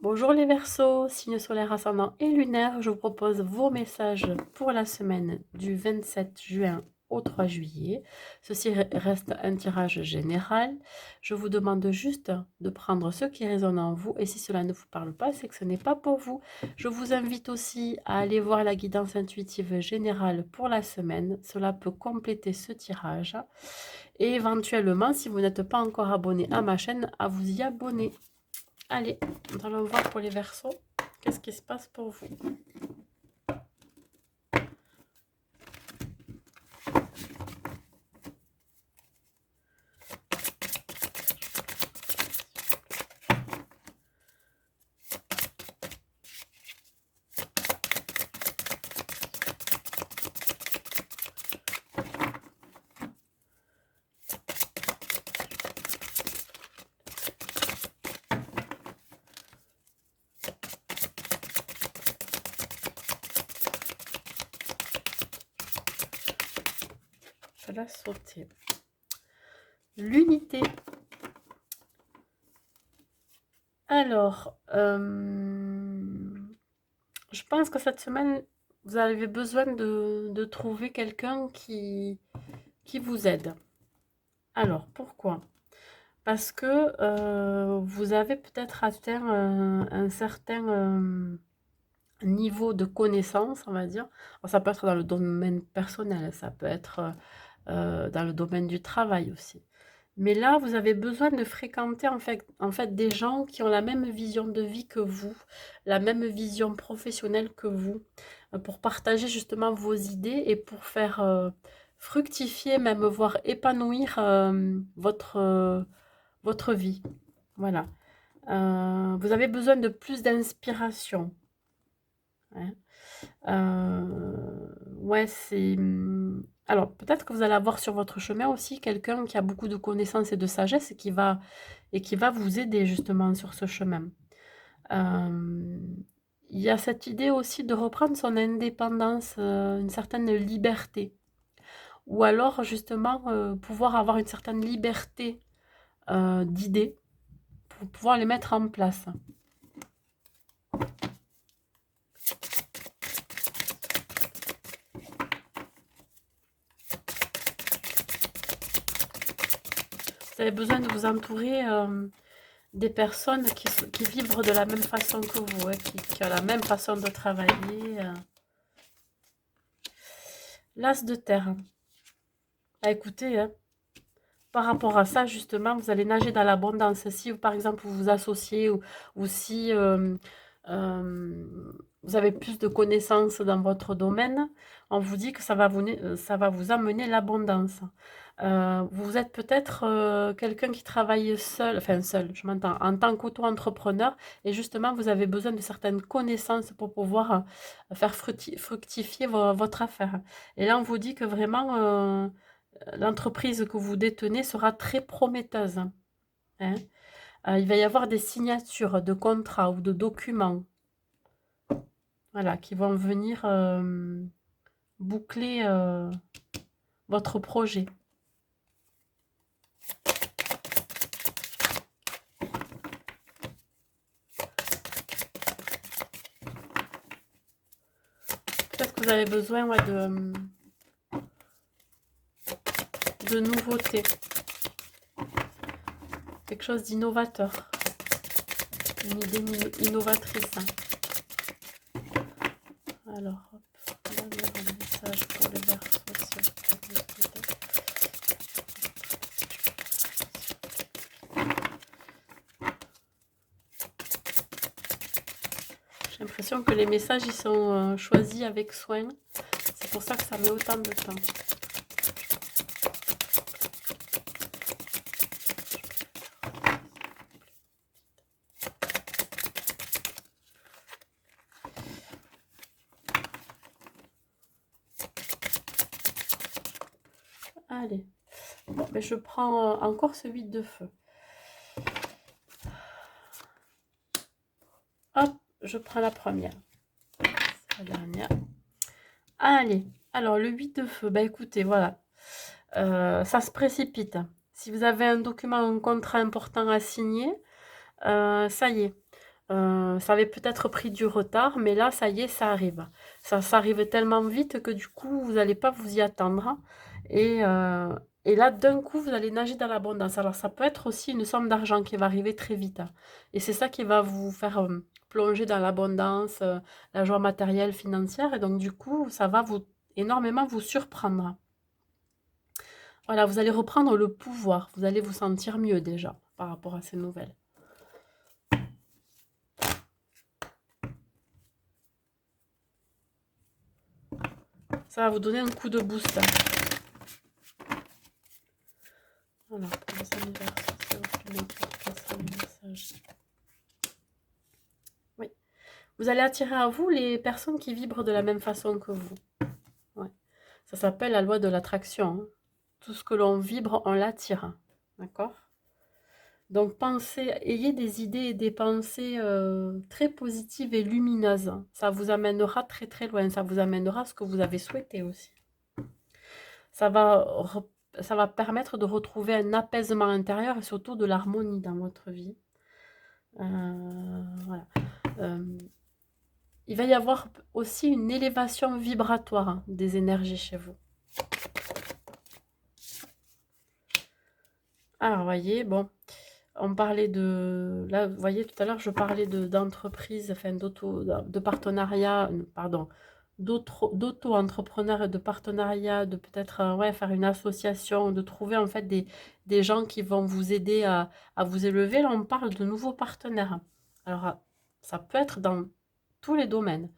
Bonjour les Verseaux, signe solaire ascendant et lunaire, je vous propose vos messages pour la semaine du 27 juin au 3 juillet. Ceci reste un tirage général. Je vous demande juste de prendre ce qui résonne en vous et si cela ne vous parle pas, c'est que ce n'est pas pour vous. Je vous invite aussi à aller voir la guidance intuitive générale pour la semaine. Cela peut compléter ce tirage. Et éventuellement, si vous n'êtes pas encore abonné à ma chaîne, à vous y abonner. Allez, nous allons voir pour les Verseaux. Qu'est-ce qui se passe pour vous? Ça l'a sauté. L'unité. Alors, je pense que cette semaine, vous avez besoin de trouver quelqu'un qui vous aide. Alors, pourquoi? Parce que vous avez peut-être atteint un certain niveau de connaissance, on va dire. Alors, ça peut être dans le domaine personnel, ça peut être dans le domaine du travail aussi. Mais là, vous avez besoin de fréquenter en fait des gens qui ont la même vision de vie que vous, la même vision professionnelle que vous, pour partager justement vos idées et pour faire fructifier, même voire épanouir votre vie. Voilà. Vous avez besoin de plus d'inspiration. Hein. Ouais, c'est... Alors, peut-être que vous allez avoir sur votre chemin aussi quelqu'un qui a beaucoup de connaissances et de sagesse et qui va vous aider justement sur ce chemin. Euh, il y a cette idée aussi de reprendre son indépendance, une certaine liberté. Ou alors justement pouvoir avoir une certaine liberté d'idées pour pouvoir les mettre en place. Vous avez besoin de vous entourer des personnes qui vibrent de la même façon que vous, hein, qui ont la même façon de travailler. L'as de terre. Ah, écoutez, hein, par rapport à ça, justement, vous allez nager dans l'abondance. Si, par exemple, vous vous associez ou si vous avez plus de connaissances dans votre domaine, on vous dit que ça va vous amener l'abondance. Vous êtes peut-être quelqu'un qui travaille seul, enfin seul, je m'entends, en tant qu'auto-entrepreneur, et justement, vous avez besoin de certaines connaissances pour pouvoir faire fructifier votre affaire. Et là, on vous dit que vraiment, l'entreprise que vous détenez sera très prometteuse. Hein. Il va y avoir des signatures de contrats ou de documents, voilà, qui vont venir boucler votre projet. Peut-être que vous avez besoin de nouveautés, quelque chose d'innovateur, une idée innovatrice. Alors, hop, là, on a un message pour les Verseaux. J'ai l'impression que les messages ils sont choisis avec soin. C'est pour ça que ça met autant de temps. Allez, bon, ben je prends encore ce 8 de feu. Hop, je prends la première. C'est la dernière. Allez, alors le 8 de feu, bah écoutez, voilà. Ça se précipite. Si vous avez un document, un contrat important à signer, ça y est. Ça avait peut-être pris du retard, mais là, ça y est, ça arrive. Ça arrive tellement vite que du coup, vous n'allez pas vous y attendre. Et, euh, et là, d'un coup, vous allez nager dans l'abondance. Alors, ça peut être aussi une somme d'argent qui va arriver très vite. Et c'est ça qui va vous faire plonger dans l'abondance, la joie matérielle, financière. Et donc, du coup, ça va vous énormément vous surprendre. Voilà, vous allez reprendre le pouvoir. Vous allez vous sentir mieux déjà par rapport à ces nouvelles. Ça va vous donner un coup de boost. Voilà, pour les anniversaires, c'est votre notification, les messages. Oui. Vous allez attirer à vous les personnes qui vibrent de la même façon que vous. Ouais. Ça s'appelle la loi de l'attraction, hein. Tout ce que l'on vibre, on l'attire. D'accord? Donc pensez, ayez des idées et des pensées très positives et lumineuses. Ça vous amènera très très loin. Ça vous amènera à ce que vous avez souhaité aussi. Ça va, ça va permettre de retrouver un apaisement intérieur et surtout de l'harmonie dans votre vie. Voilà. Il va y avoir aussi une élévation vibratoire des énergies chez vous. Alors, voyez, bon, on parlait de... Là, vous voyez, tout à l'heure, je parlais d'entreprise, enfin, de partenariat, pardon, d'auto-entrepreneurs et de partenariat, de peut-être ouais, faire une association, de trouver en fait des gens qui vont vous aider à vous élever. Là, on parle de nouveaux partenaires. Alors, ça peut être dans tous les domaines.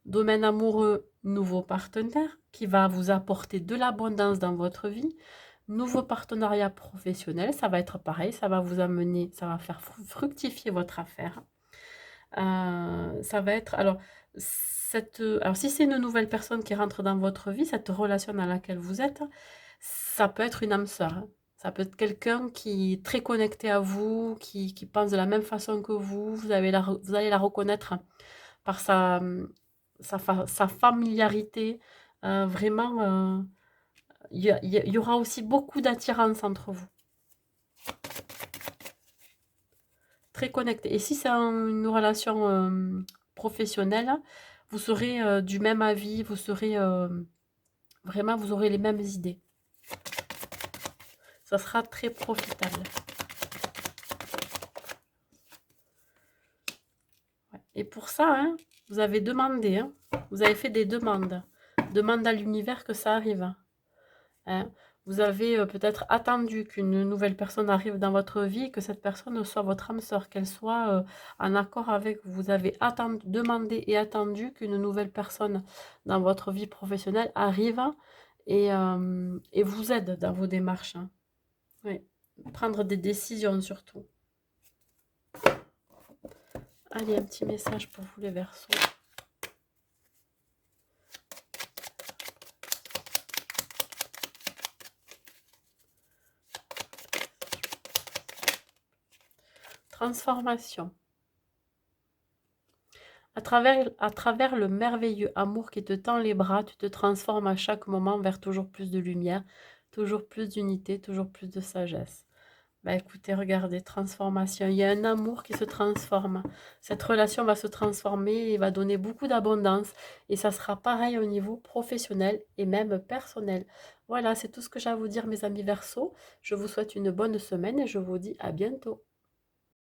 Domaine amoureux, nouveau partenaire qui va vous apporter de l'abondance dans votre vie. Nouveau partenariat professionnel, ça va être pareil, ça va vous amener, ça va faire fructifier votre affaire. Ça va être, alors si c'est une nouvelle personne qui rentre dans votre vie, cette relation dans laquelle vous êtes, ça peut être une âme sœur, hein. Ça peut être quelqu'un qui est très connecté à vous, qui pense de la même façon que vous. Vous allez la reconnaître par sa familiarité. Vraiment, il y aura aussi beaucoup d'attirance entre vous. Très connecté. Et si c'est une relation professionnelle, vous serez du même avis, vous serez vraiment, vous aurez les mêmes idées. Ça sera très profitable. Ouais. Et pour ça, hein, vous avez demandé, hein, vous avez fait des demandes. Demande à l'univers que ça arrive. Hein. Vous avez peut-être attendu qu'une nouvelle personne arrive dans votre vie et que cette personne soit votre âme sœur, qu'elle soit en accord avec vous. Vous avez demandé et attendu qu'une nouvelle personne dans votre vie professionnelle arrive et vous aide dans vos démarches, hein. Oui. Prendre des décisions surtout. Allez, un petit message pour vous les Verseaux. Transformation. À travers le merveilleux amour qui te tend les bras, tu te transformes à chaque moment vers toujours plus de lumière, toujours plus d'unité, toujours plus de sagesse. Bah écoutez, regardez, transformation. Il y a un amour qui se transforme. Cette relation va se transformer et va donner beaucoup d'abondance. Et ça sera pareil au niveau professionnel et même personnel. Voilà, c'est tout ce que j'ai à vous dire, mes amis Verseaux. Je vous souhaite une bonne semaine et je vous dis à bientôt.